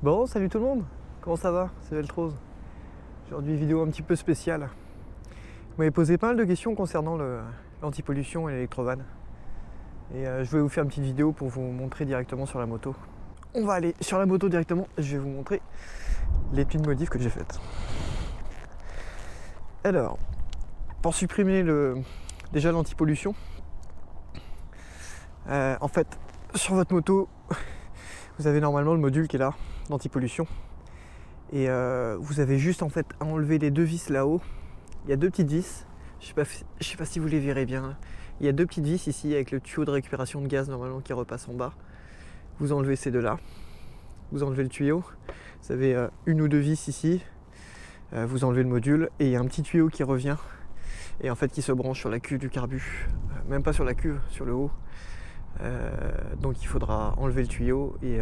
Bon, salut tout le monde. Comment ça va? C'est Veltrose. Aujourd'hui, vidéo un petit peu spéciale. Vous m'avez posé pas mal de questions concernant l'antipollution et l'électrovan. Et je vais vous faire une petite vidéo pour vous montrer directement sur la moto. On va aller sur la moto directement. Je vais vous montrer les petites modifs que j'ai faites. Alors, pour supprimer déjà l'antipollution, en fait, sur votre moto, vous avez normalement le module qui est là, d'antipollution. Et vous avez juste en fait à enlever les deux vis là-haut. Il y a deux petites vis. Je sais pas si vous les verrez bien. Il y a deux petites vis ici avec le tuyau de récupération de gaz normalement qui repasse en bas. Vous enlevez ces deux-là. Vous enlevez le tuyau. Vous avez une ou deux vis ici. Vous enlevez le module et il y a un petit tuyau qui revient et en fait qui se branche sur la cuve du carbu. Même pas sur la cuve, sur le haut. Donc il faudra enlever le tuyau et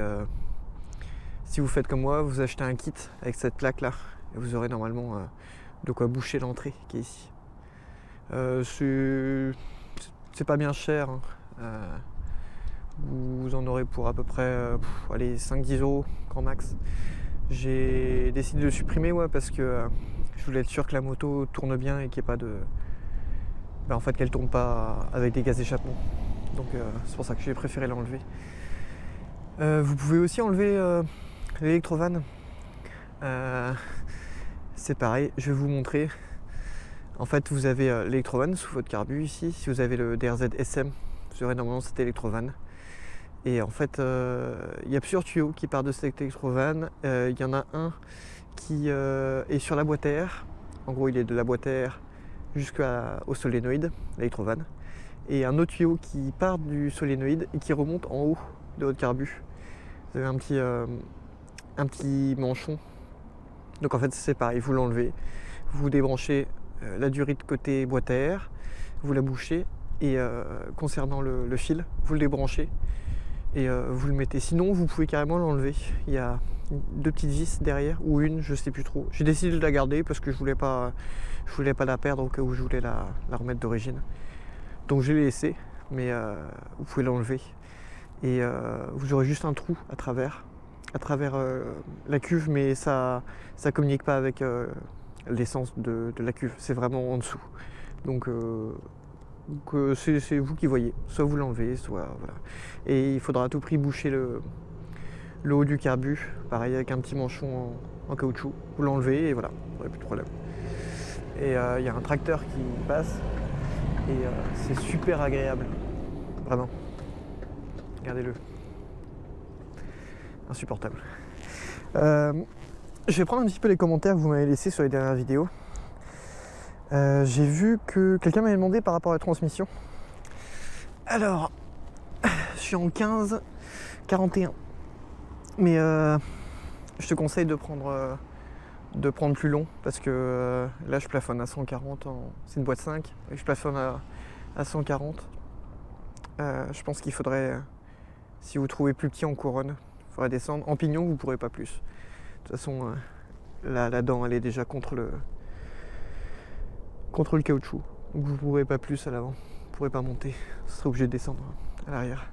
si vous faites comme moi, vous achetez un kit avec cette plaque là et vous aurez normalement de quoi boucher l'entrée qui est ici. C'est pas bien cher, hein. Vous en aurez pour à peu près allez, 5-10 € grand max. J'ai décidé de le supprimer parce que je voulais être sûr que la moto tourne bien et qu'il n'y ait pas de... en fait qu'elle tourne pas avec des gaz d'échappement. Donc c'est pour ça que j'ai préféré l'enlever. Vous pouvez aussi enlever l'électrovan. C'est pareil, je vais vous montrer. En fait, vous avez l'électrovan sous votre carbu ici. Si vous avez le DRZ SM, vous aurez normalement cet électrovan. Et en fait, il y a plusieurs tuyaux qui partent de cet électrovan. Il y en a un qui est sur la boîte à air. En gros, il est de la boîte à air jusqu'au solénoïde, l'électrovan. Et un autre tuyau qui part du solénoïde et qui remonte en haut de votre carbu. Vous avez un petit manchon. Donc en fait c'est pareil, vous l'enlevez, vous débranchez la durite côté boîte à air, vous la bouchez et concernant le fil, vous le débranchez et vous le mettez. Sinon vous pouvez carrément l'enlever. Il y a deux petites vis derrière ou une, je sais plus trop. J'ai décidé de la garder parce que je voulais pas la perdre au cas où je voulais la remettre d'origine. Donc je l'ai laissé, mais vous pouvez l'enlever. Et vous aurez juste un trou à travers la cuve, mais ça communique pas avec l'essence de la cuve, c'est vraiment en dessous. Donc c'est vous qui voyez, soit vous l'enlevez, soit voilà. Et il faudra à tout prix boucher le haut du carbu, pareil avec un petit manchon en caoutchouc. Vous l'enlevez et voilà, vous n'aurez plus de problème. Et il y a un tracteur qui passe et c'est super agréable, vraiment. Regardez-le. Insupportable. Je vais prendre un petit peu les commentaires que vous m'avez laissés sur les dernières vidéos. J'ai vu que quelqu'un m'avait demandé par rapport à la transmission. Alors, je suis en 15-41. Mais je te conseille de prendre plus long parce que là je plafonne à 140. C'est une boîte 5 et je plafonne à 140. Je pense qu'il faudrait, si vous trouvez plus petit en couronne, il faudrait descendre. En pignon, vous ne pourrez pas plus. De toute façon, la dent, elle est déjà contre le caoutchouc. Donc vous ne pourrez pas plus à l'avant. Vous ne pourrez pas monter. Vous serez obligé de descendre à l'arrière.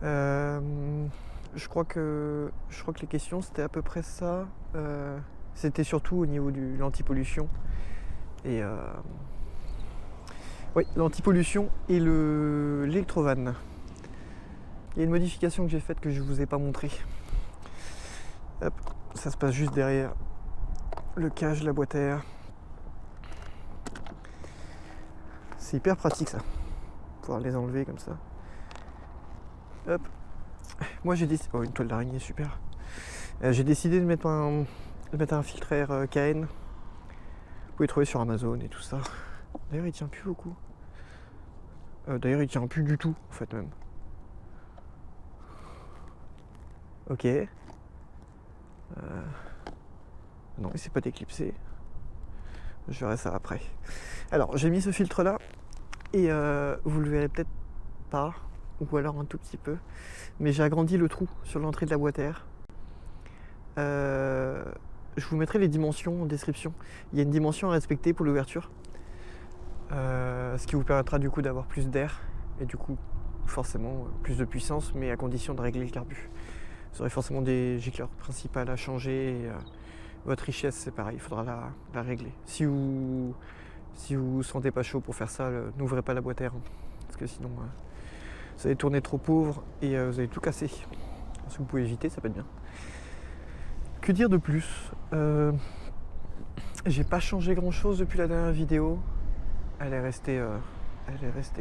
Je crois que les questions, c'était à peu près ça. C'était surtout au niveau de l'antipollution. Et oui, l'antipollution et l'électrovan. Il y a une modification que j'ai faite que je ne vous ai pas montrée. Hop, ça se passe juste derrière le cage, la boîte à air. C'est hyper pratique ça. Pouvoir les enlever comme ça. Hop. Moi j'ai décidé. Oh, une toile d'araignée, super. J'ai décidé de mettre un filtre air KN. Vous pouvez trouver sur Amazon et tout ça. D'ailleurs il tient plus beaucoup. D'ailleurs il tient plus du tout en fait même. Ok. Non, il s'est pas déclipsé. Je verrai ça après. Alors, j'ai mis ce filtre là et vous le verrez peut-être pas, ou alors un tout petit peu, mais j'ai agrandi le trou sur l'entrée de la boîte à air. Je vous mettrai les dimensions en description. Il y a une dimension à respecter pour l'ouverture, ce qui vous permettra du coup d'avoir plus d'air et du coup forcément plus de puissance, mais à condition de régler le carbu. Vous aurez forcément des gicleurs principales à changer. Et, votre richesse, c'est pareil, il faudra la régler. Si vous sentez pas chaud pour faire ça, n'ouvrez pas la boîte à air, hein, parce que sinon vous allez tourner trop pauvre et vous allez tout casser. Si vous pouvez éviter, ça peut être bien. Que dire de plus? J'ai pas changé grand chose depuis la dernière vidéo. Elle est restée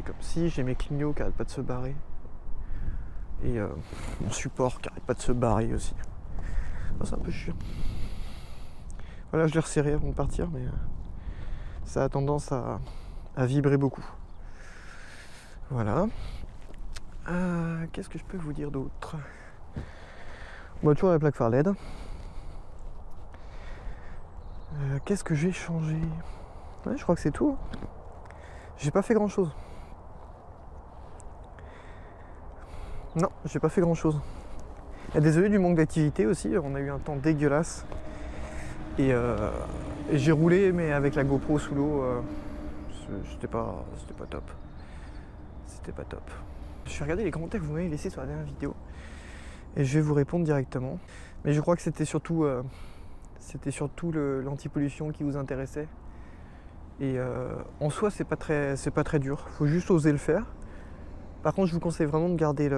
comme si. J'ai mes clignots qui arrêtent pas de se barrer. Et mon support qui arrête pas de se barrer aussi. C'est un peu chiant. Voilà, je l'ai resserré avant de partir, mais ça a tendance à vibrer beaucoup. Voilà. Qu'est-ce que je peux vous dire d'autre? Bon, toujours la plaque phare LED. Qu'est-ce que j'ai changé? Ouais, je crois que c'est tout. J'ai pas fait grand chose. Non, j'ai pas fait grand chose. Désolé du manque d'activité aussi, on a eu un temps dégueulasse. Et j'ai roulé, mais avec la GoPro sous l'eau, c'était pas top. C'était pas top. Je vais regarder les commentaires que vous m'avez laissés sur la dernière vidéo et je vais vous répondre directement. Mais je crois que c'était surtout l'anti-pollution qui vous intéressait. Et en soi, c'est pas très dur. Faut juste oser le faire. Par contre, je vous conseille vraiment de garder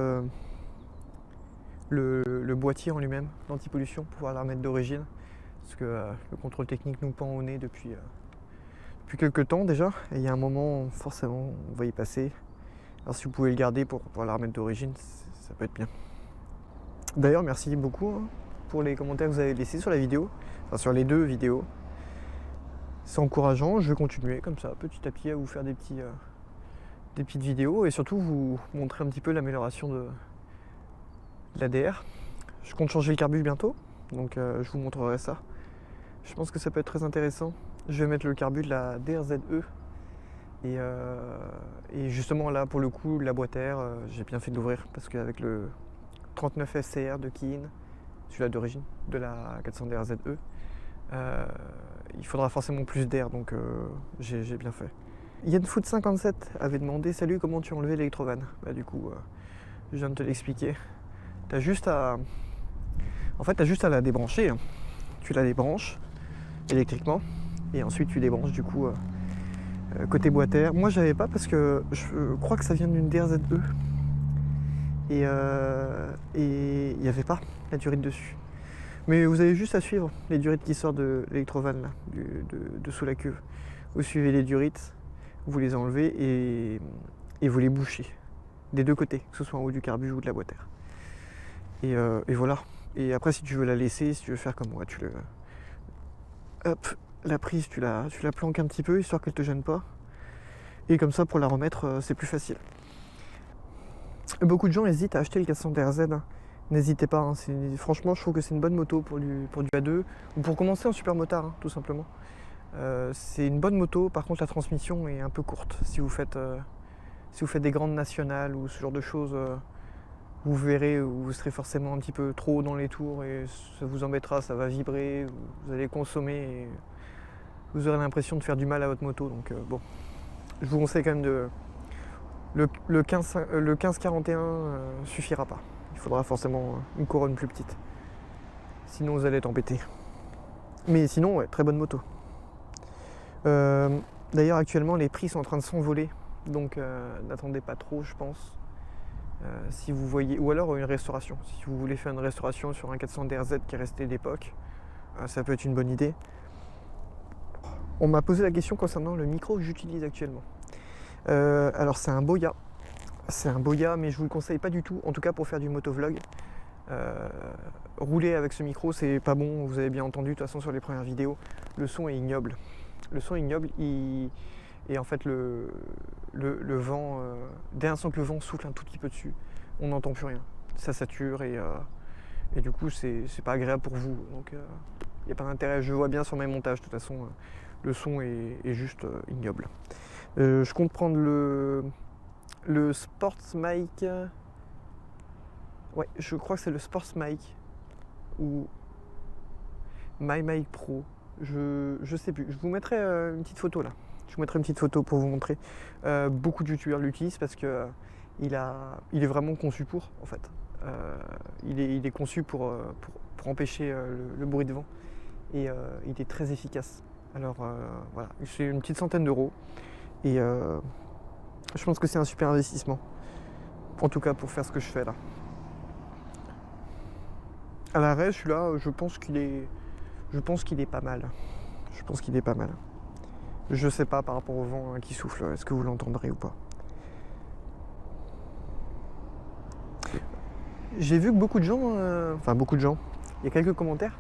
le boîtier en lui-même, l'anti-pollution, pour pouvoir la remettre d'origine. Parce que le contrôle technique nous pend au nez depuis quelques temps déjà. Et il y a un moment, forcément, on va y passer. Alors si vous pouvez le garder pour la remettre d'origine, ça peut être bien. D'ailleurs, merci beaucoup pour les commentaires que vous avez laissés sur la vidéo. Enfin, sur les 2 vidéos. C'est encourageant, je vais continuer comme ça, petit à petit, à vous faire des petites vidéos. Et surtout, vous montrer un petit peu l'amélioration de l'ADR. Je compte changer le carbu bientôt, donc je vous montrerai ça. Je pense que ça peut être très intéressant. Je vais mettre le carbu de la DRZE. Et justement là, pour le coup, la boîte à air, j'ai bien fait de l'ouvrir parce qu'avec le 39 FCR de Kiin, celui-là d'origine, de la 400 DRZE, il faudra forcément plus d'air, donc j'ai bien fait. YannFoot57 avait demandé « Salut, comment tu as enlevé l'électrovanne ?» Bah du coup, je viens de te l'expliquer. T'as juste à la débrancher. Hein. Tu la débranches électriquement et ensuite tu débranches du coup côté boîte à air. Moi j'avais pas parce que je crois que ça vient d'une DRZE et il n'y avait pas la durite dessus. Mais vous avez juste à suivre les durites qui sortent de l'électrovanne là, de sous la cuve. Vous suivez les durites, vous les enlevez et vous les bouchez des 2 côtés, que ce soit en haut du carbu ou de la boîte à air. Et voilà. Et après, si tu veux la laisser, si tu veux faire comme moi, la prise, tu la planques un petit peu, histoire qu'elle te gêne pas. Et comme ça, pour la remettre, c'est plus facile. Beaucoup de gens hésitent à acheter le 400 DRZ. Hein. N'hésitez pas. Hein. Franchement, je trouve que c'est une bonne moto pour du A2 ou pour commencer en super motard, hein, tout simplement. C'est une bonne moto. Par contre, la transmission est un peu courte. Si vous faites des grandes nationales ou ce genre de choses. Vous verrez, vous serez forcément un petit peu trop haut dans les tours et ça vous embêtera, ça va vibrer, vous allez consommer et vous aurez l'impression de faire du mal à votre moto. Donc bon, je vous conseille quand même le 1541 suffira pas. Il faudra forcément une couronne plus petite. Sinon vous allez être embêté. Mais sinon, ouais, très bonne moto. D'ailleurs actuellement les prix sont en train de s'envoler, donc n'attendez pas trop je pense. Si vous voyez, ou alors une restauration. Si vous voulez faire une restauration sur un 400 DRZ qui est resté d'époque, ça peut être une bonne idée. On m'a posé la question concernant le micro que j'utilise actuellement. Alors c'est un Boya. C'est un Boya, mais je vous le conseille pas du tout, en tout cas pour faire du motovlog. Rouler avec ce micro, c'est pas bon, vous avez bien entendu de toute façon sur les premières vidéos. Le son est ignoble. Le son est ignoble, et en fait le vent, dès l'instant que le vent souffle un tout petit peu dessus, on n'entend plus rien. Ça sature et du coup c'est pas agréable pour vous. Donc il n'y a pas d'intérêt, je vois bien sur mes montages, de toute façon le son est juste ignoble. Je compte prendre le Sports Mic. Ouais, je crois que c'est le Sports Mic ou My Mic Pro. Je sais plus. Je vous mettrai une petite photo là. Je vous mettrai une petite photo pour vous montrer. Beaucoup de youtubeurs l'utilisent parce que il est vraiment conçu pour en fait. il est conçu pour empêcher le bruit de vent et il est très efficace. Alors voilà, c'est une petite centaine d'euros et je pense que c'est un super investissement. En tout cas pour faire ce que je fais là. À l'arrêt, celui-là, je pense qu'il est pas mal. Je pense qu'il est pas mal. Je sais pas par rapport au vent qui souffle, est-ce que vous l'entendrez ou pas. J'ai vu que beaucoup de gens, il y a quelques commentaires.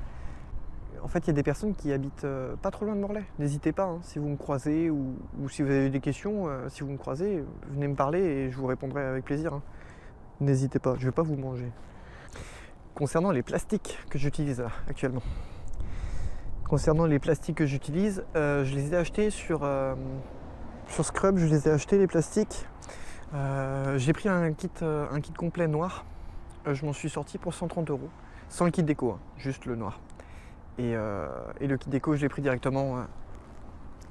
En fait, il y a des personnes qui habitent pas trop loin de Morlaix. N'hésitez pas, hein, si vous me croisez ou si vous avez des questions, si vous me croisez, venez me parler et je vous répondrai avec plaisir. Hein. N'hésitez pas, je vais pas vous manger. Concernant les plastiques que j'utilise là, actuellement. Concernant les plastiques que j'utilise, je les ai achetés sur Scrub, je les ai achetés les plastiques. J'ai pris un kit complet noir. Je m'en suis sorti pour 130 €. Sans le kit déco, hein, juste le noir. Et le kit déco, je l'ai pris directement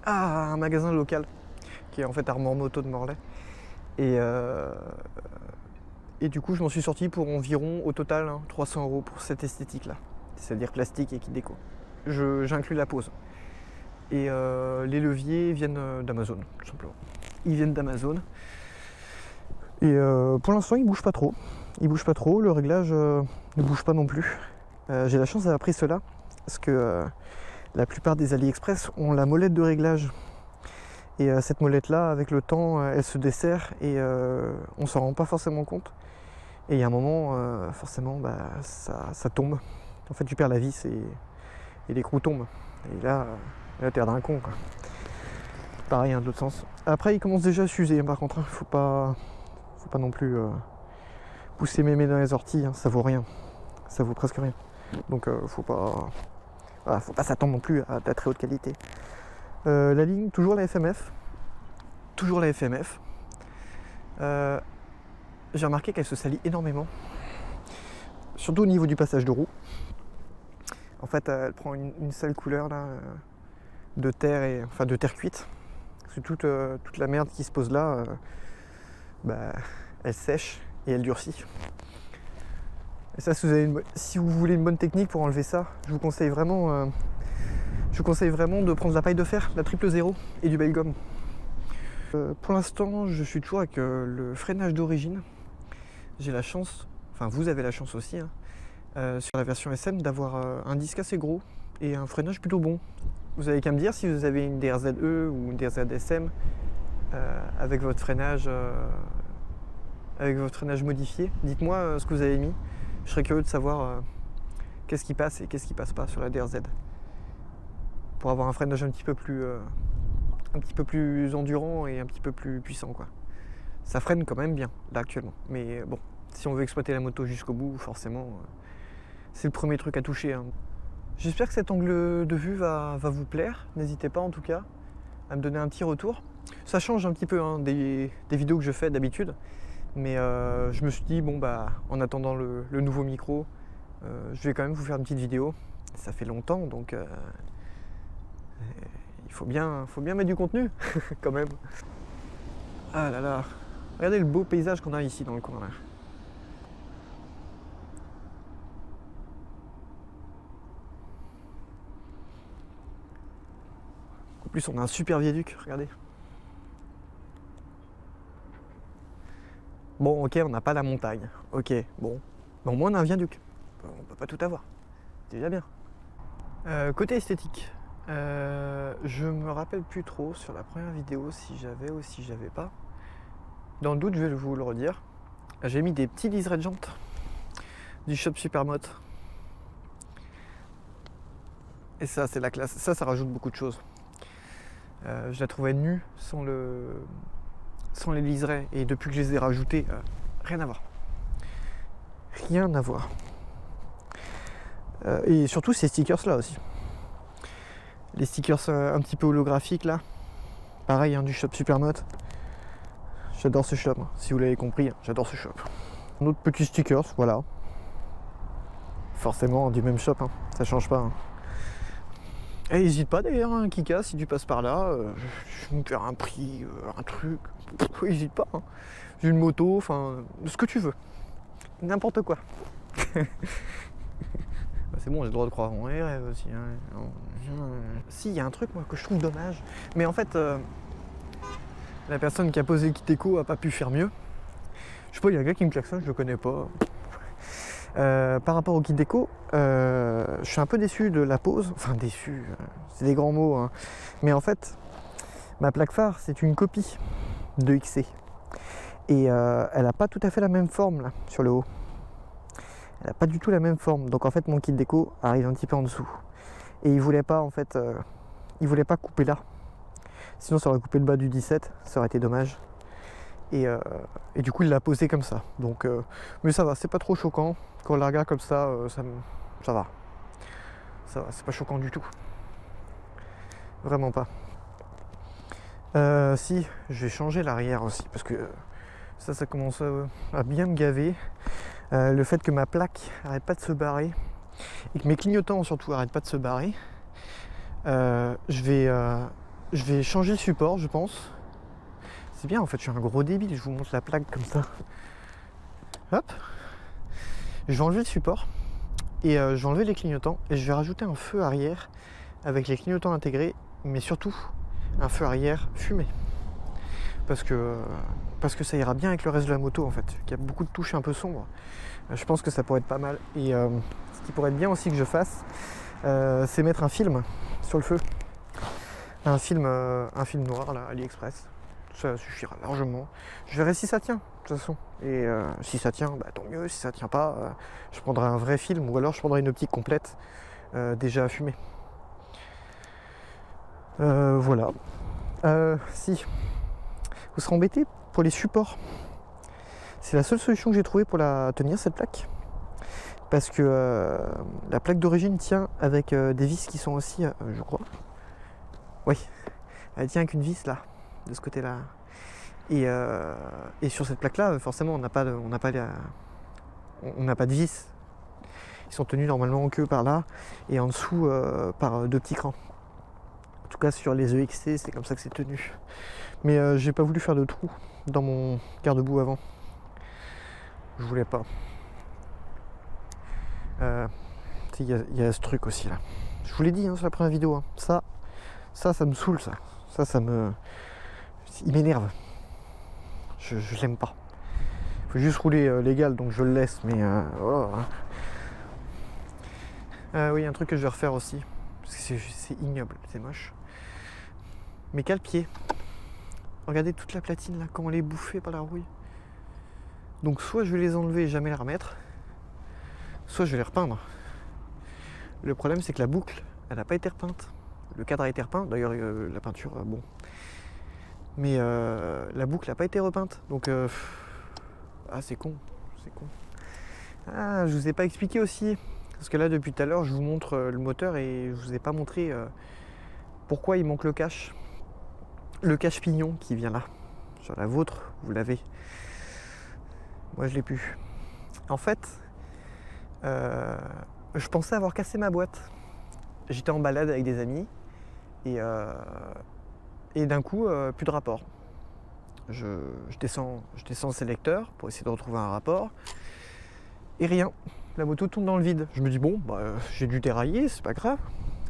à un magasin local, qui est en fait Armor Moto de Morlaix. Et du coup, je m'en suis sorti pour environ, au total, 300 € pour cette esthétique-là. C'est-à-dire plastique et kit déco. J'inclus la pose. Et les leviers viennent d'Amazon, tout simplement. Ils viennent d'Amazon. Et pour l'instant, ils bougent pas trop. Le réglage ne bouge pas non plus. J'ai la chance d'avoir pris cela, parce que la plupart des AliExpress ont la molette de réglage. Et cette molette-là, avec le temps, elle se desserre et on s'en rend pas forcément compte. Et il y a un moment, forcément, ça tombe. En fait, tu perds la vis et l'écrou tombe. Et là t'es d'un con, quoi. Pareil, de l'autre sens. Après, il commence déjà à s'user, par contre. Faut pas non plus pousser mémé dans les orties, hein, ça vaut rien. Ça vaut presque rien. Donc, faut pas s'attendre non plus à de la très haute qualité. La ligne, toujours la FMF. J'ai remarqué qu'elle se salit énormément. Surtout au niveau du passage de roue. En fait, elle prend une sale couleur là, de terre de terre cuite. Parce que toute la merde qui se pose là, elle sèche et elle durcit. Et ça, si vous voulez une bonne technique pour enlever ça, je vous conseille vraiment de prendre la paille de fer, la 000 et du Belgum. Pour l'instant, je suis toujours avec le freinage d'origine. J'ai la chance, enfin vous avez la chance aussi, hein, sur la version SM d'avoir un disque assez gros et un freinage plutôt bon. Vous avez qu'à me dire si vous avez une DRZE ou une DRZ SM avec votre freinage modifié. Dites-moi ce que vous avez mis. Je serais curieux de savoir qu'est-ce qui passe et qu'est-ce qui passe pas sur la DRZ. Pour avoir un freinage un petit peu plus endurant et un petit peu plus puissant, quoi. Ça freine quand même bien là actuellement. Mais bon, si on veut exploiter la moto jusqu'au bout, forcément, c'est le premier truc à toucher, hein. J'espère que cet angle de vue va vous plaire. N'hésitez pas en tout cas à me donner un petit retour. Ça change un petit peu, hein, des vidéos que je fais d'habitude. Mais je me suis dit, en attendant le nouveau micro, je vais quand même vous faire une petite vidéo. Ça fait longtemps, donc il faut bien mettre du contenu, quand même. Ah là là, regardez le beau paysage qu'on a ici dans le coin là. En plus, on a un super viaduc, regardez. Bon, ok, on n'a pas la montagne. Ok, bon. Mais au moins, on a un viaduc. On peut pas tout avoir. C'est déjà bien. Côté esthétique, je me rappelle plus trop sur la première vidéo si j'avais ou si j'avais pas. Dans le doute, je vais vous le redire. J'ai mis des petits liserés de jantes du shop Supermoto. Et ça, c'est la classe. Ça rajoute beaucoup de choses. Je la trouvais nue sans les liserés. Et depuis que je les ai rajoutés, rien à voir. Rien à voir. Et surtout ces stickers là aussi. Les stickers un petit peu holographiques là. Pareil, hein, du shop Supermoto. J'adore ce shop, hein. Si vous l'avez compris, hein, j'adore ce shop. Un autre petit stickers, voilà. Forcément du même shop, hein. Ça change pas. Hein. Et n'hésite pas d'ailleurs, hein, Kika, si tu passes par là, je vais me faire un prix, un truc. N'hésite pas. Hein. J'ai une moto, enfin, ce que tu veux. n'importe quoi. C'est bon, j'ai le droit de croire en mes rêves aussi. Hein. Si, il y a un truc moi que je trouve dommage. Mais en fait, la personne qui a posé Kit Déco a pas pu faire mieux. Je sais pas, il y a un gars qui me klaxonne, je le connais pas. Par rapport au Kit Déco, je suis un peu déçu de la pose. Enfin déçu, c'est des grands mots. Hein. Mais en fait, ma plaque phare, c'est une copie de XC. Et elle n'a pas tout à fait la même forme là, sur le haut. Elle n'a pas du tout la même forme. Donc en fait mon Kit Déco arrive un petit peu en dessous. Et il voulait pas en fait, il voulait pas couper là. Sinon ça aurait coupé le bas du 17, ça aurait été dommage. Et du coup il l'a posé comme ça. Donc, mais ça va, c'est pas trop choquant. Quand on la regarde comme ça, ça va. Ça va, c'est pas choquant du tout. Vraiment pas. Si, je vais changer l'arrière aussi parce que ça commence à bien me gaver. Le fait que ma plaque arrête pas de se barrer et que mes clignotants surtout arrêtent pas de se barrer, je vais changer le support, je pense. C'est bien en fait, je suis un gros débile, je vous montre la plaque comme ça. Hop, je vais enlever le support et je vais enlever les clignotants et je vais rajouter un feu arrière avec les clignotants intégrés, mais surtout un feu arrière fumé. Parce que ça ira bien avec le reste de la moto en fait. Il y a beaucoup de touches un peu sombres. Je pense que ça pourrait être pas mal. Et ce qui pourrait être bien aussi que je fasse, c'est mettre un film sur le feu. Un film noir là, AliExpress. Ça suffira largement. Je verrai si ça tient, de toute façon. Et si ça tient, bah, tant mieux. Si ça tient pas, je prendrai un vrai film ou alors je prendrai une optique complète déjà fumée. Voilà. Si. Vous serez embêté pour les supports. C'est la seule solution que j'ai trouvée pour la tenir cette plaque. Parce que la plaque d'origine tient avec des vis qui sont aussi, je crois. Oui, elle tient avec une vis là, de ce côté-là. Et sur cette plaque-là, forcément, on n'a pas de vis. Ils sont tenus normalement en queue par là et en dessous par deux petits crans. En tout cas sur les EXC, c'est comme ça que c'est tenu. Mais j'ai pas voulu faire de trou dans mon garde-boue avant. Je voulais pas. Il y a ce truc aussi là. Je vous l'ai dit sur la première vidéo. Hein. Ça me saoule ça. Il m'énerve. Je l'aime pas. Faut juste rouler légal, donc je le laisse. Mais voilà. Oui, un truc que je vais refaire aussi. Parce que c'est ignoble, c'est moche. Mes cale-pieds. Regardez toute la platine là, comment elle est bouffée par la rouille. Donc soit je vais les enlever et jamais les remettre, soit je vais les repeindre. Le problème c'est que la boucle, elle n'a pas été repeinte. Le cadre a été repeint, d'ailleurs la peinture, bon. Mais la boucle n'a pas été repeinte. Donc c'est con. Ah, je vous ai pas expliqué aussi. Parce que là depuis tout à l'heure je vous montre le moteur et je vous ai pas montré pourquoi il manque le cache. Le cache-pignon qui vient là. Sur la vôtre, vous l'avez. Moi je l'ai plus. En fait, je pensais avoir cassé ma boîte. J'étais en balade avec des amis et d'un coup, plus de rapport. Je descends le sélecteur pour essayer de retrouver un rapport et rien. La moto tourne dans le vide. Je me dis bon, j'ai dû dérailler, c'est pas grave.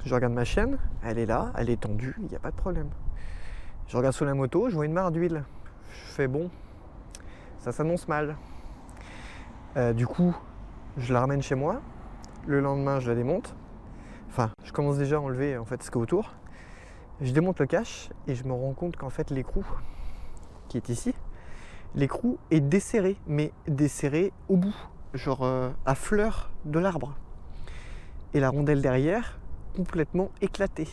Je regarde ma chaîne, elle est là, elle est tendue, il n'y a pas de problème. Je regarde sur la moto, je vois une mare d'huile. Je fais bon, ça s'annonce mal. Du coup, je la ramène chez moi. Le lendemain, je la démonte. Enfin, je commence déjà à enlever en fait ce qu'il y a autour. Je démonte le cache et je me rends compte qu'en fait l'écrou qui est ici, l'écrou est desserré, mais desserré au bout, genre à fleur de l'arbre. Et la rondelle derrière, complètement éclatée.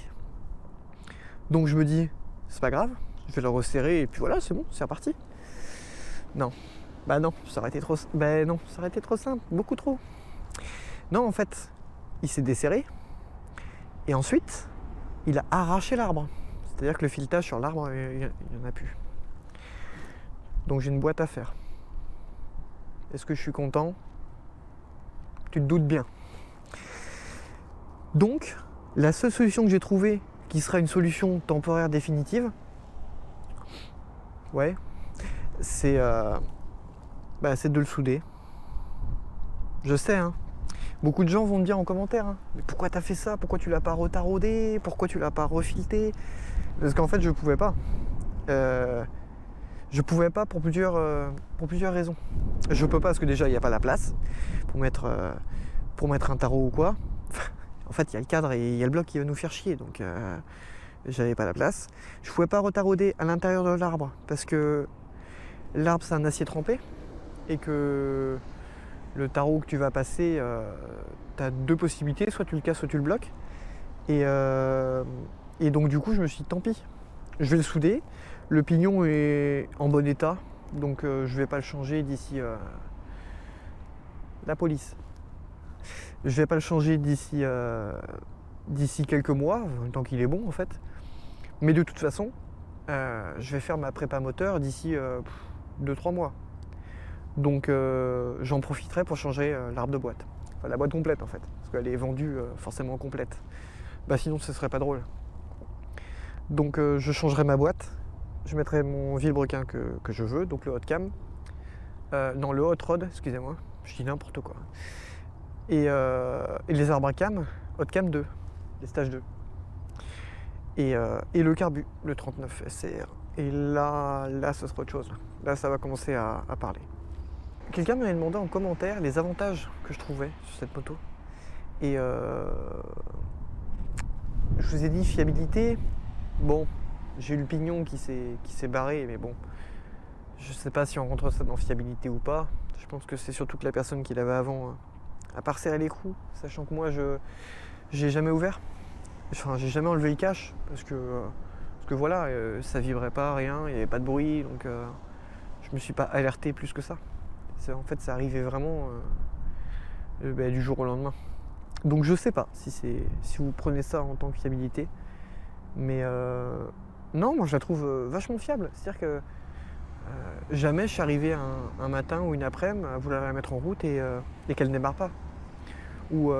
Donc je me dis, c'est pas grave, je vais le resserrer et puis voilà, c'est bon, c'est reparti. Non, non, ça aurait été trop, non, ça aurait été trop simple, beaucoup trop. Non, en fait, il s'est desserré et ensuite, il a arraché l'arbre. C'est-à-dire que le filetage sur l'arbre, il n'y en a plus. Donc j'ai une boîte à faire. Est-ce que je suis content? Tu te doutes bien. Donc, la seule solution que j'ai trouvée, qui sera une solution temporaire définitive, c'est de le souder. je sais, hein. Beaucoup de gens vont me dire en commentaire, hein, mais pourquoi t'as fait ça? Pourquoi tu l'as pas retaraudé? Pourquoi tu l'as pas refilté? Parce qu'en fait, je pouvais pas. Je pouvais pas pour plusieurs raisons. Je peux pas parce que déjà, il n'y a pas la place pour mettre un tarot ou quoi. En fait, il y a le cadre et il y a le bloc qui va nous faire chier, donc j'avais pas la place. Je pouvais pas retarauder à l'intérieur de l'arbre parce que l'arbre, c'est un acier trempé et que le tarot que tu vas passer, tu as deux possibilités, soit tu le casses, soit tu le bloques. Et donc du coup, je me suis dit, tant pis, je vais le souder. Le pignon est en bon état, donc je vais pas le changer d'ici la police. Je vais pas le changer d'ici quelques mois, tant qu'il est bon en fait. Mais de toute façon, je vais faire ma prépa moteur d'ici 2-3 mois. Donc j'en profiterai pour changer l'arbre de boîte. Enfin, la boîte complète en fait, parce qu'elle est vendue forcément complète. Bah sinon ce serait pas drôle. Donc je changerai ma boîte, je mettrai mon vilebrequin que je veux, donc le hot cam. Non, le hot rod, excusez-moi, je dis n'importe quoi. Et les arbres à cam, hot cam 2, les stages 2. Et le carbu, le 39 SCR. Et là ce sera autre chose. Là ça va commencer à parler. Quelqu'un m'avait demandé en commentaire les avantages que je trouvais sur cette moto. Et je vous ai dit fiabilité. Bon, j'ai eu le pignon qui s'est barré, mais bon, je sais pas si on rentre ça dans fiabilité ou pas. Je pense que c'est surtout que la personne qui l'avait avant a pas resserré l'écrou, sachant que moi j'ai jamais ouvert. Enfin, j'ai jamais enlevé le cache parce que voilà, ça vibrait pas, rien, il n'y avait pas de bruit, donc je me suis pas alerté plus que ça. En fait, ça arrivait vraiment du jour au lendemain. Donc je sais pas si vous prenez ça en tant que fiabilité, mais non, moi je la trouve vachement fiable. C'est-à-dire que jamais je suis arrivé un matin ou une après-midi à vouloir la mettre en route et qu'elle ne démarre pas. Ou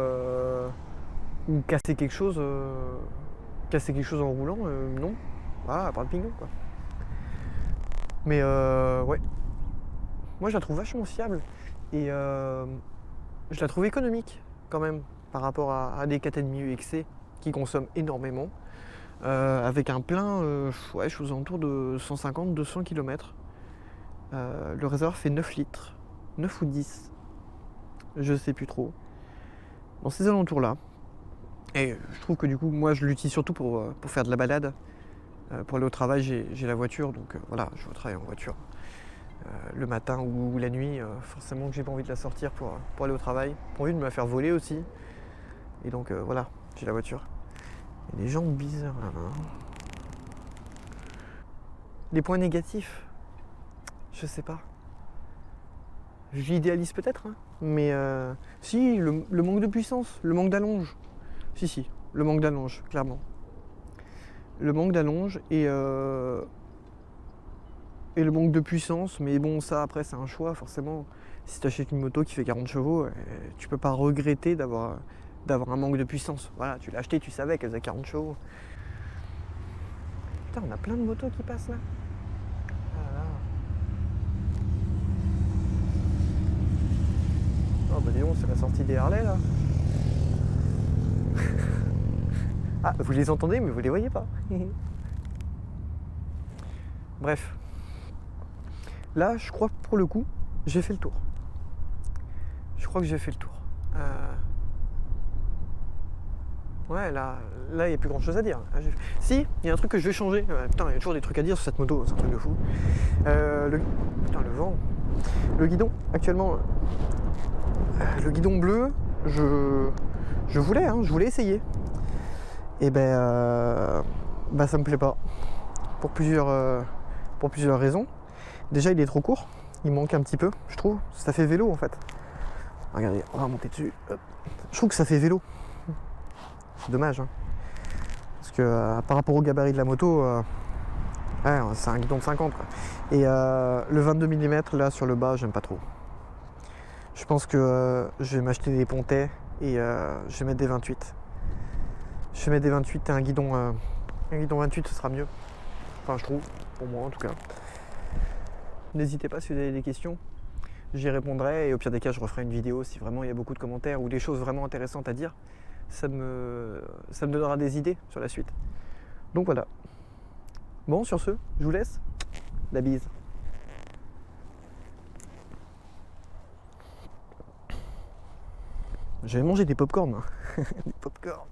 casser quelque chose en roulant, non. Voilà, à part le pignon, quoi. Mais ouais. Moi je la trouve vachement fiable et je la trouve économique quand même par rapport à des 4,5 XC qui consomment énormément. Avec un plein, je suis aux alentours de 150-200 km. Le réservoir fait 9 litres, 9 ou 10, je sais plus trop. Dans ces alentours là. Et je trouve que du coup, moi je l'utilise surtout pour faire de la balade. Pour aller au travail, j'ai la voiture, donc voilà, je vais au travail en voiture. Le matin ou la nuit, forcément que j'ai pas envie de la sortir pour aller au travail. Pas envie de me la faire voler aussi. Et donc voilà, j'ai la voiture. Il y a des gens bizarres là-bas. Les points négatifs, je sais pas. Je l'idéalise peut-être, hein, mais si, le manque de puissance, le manque d'allonge. Si, le manque d'allonge, clairement. Le manque d'allonge et le manque de puissance, mais bon, ça après c'est un choix forcément. Si tu achètes une moto qui fait 40 chevaux, tu peux pas regretter d'avoir un manque de puissance. Voilà, tu l'as acheté, tu savais qu'elle faisait 40 chevaux. Putain, on a plein de motos qui passent là. Ah là. Oh bah dis donc, c'est la sortie des Harley là. Ah, vous les entendez mais vous les voyez pas. Bref. Là, je crois que pour le coup, j'ai fait le tour. Je crois que j'ai fait le tour. Ouais, là, il n'y a plus grand chose à dire. Si, il y a un truc que je vais changer. Putain, il y a toujours des trucs à dire sur cette moto, c'est un truc de fou. Putain, le vent. Le guidon, actuellement, le guidon bleu, je voulais essayer. Et ça me plaît pas. Pour plusieurs raisons. Déjà, il est trop court. Il manque un petit peu, je trouve. Ça fait vélo en fait. Regardez, on va monter dessus. Hop. Je trouve que ça fait vélo. C'est dommage, hein. Parce que par rapport au gabarit de la moto, c'est un guidon de 50 quoi. Et le 22 mm là sur le bas, j'aime pas trop. Je pense que je vais m'acheter des pontets et je vais mettre des 28. Je vais mettre des 28 et un guidon 28, ce sera mieux. Enfin, je trouve, pour moi en tout cas. N'hésitez pas si vous avez des questions. j'y répondrai et au pire des cas je referai une vidéo si vraiment il y a beaucoup de commentaires ou des choses vraiment intéressantes à dire. Ça me donnera des idées sur la suite. Donc voilà. Bon, sur ce, je vous laisse. La bise. J'avais mangé des pop-corn. Des pop-corn.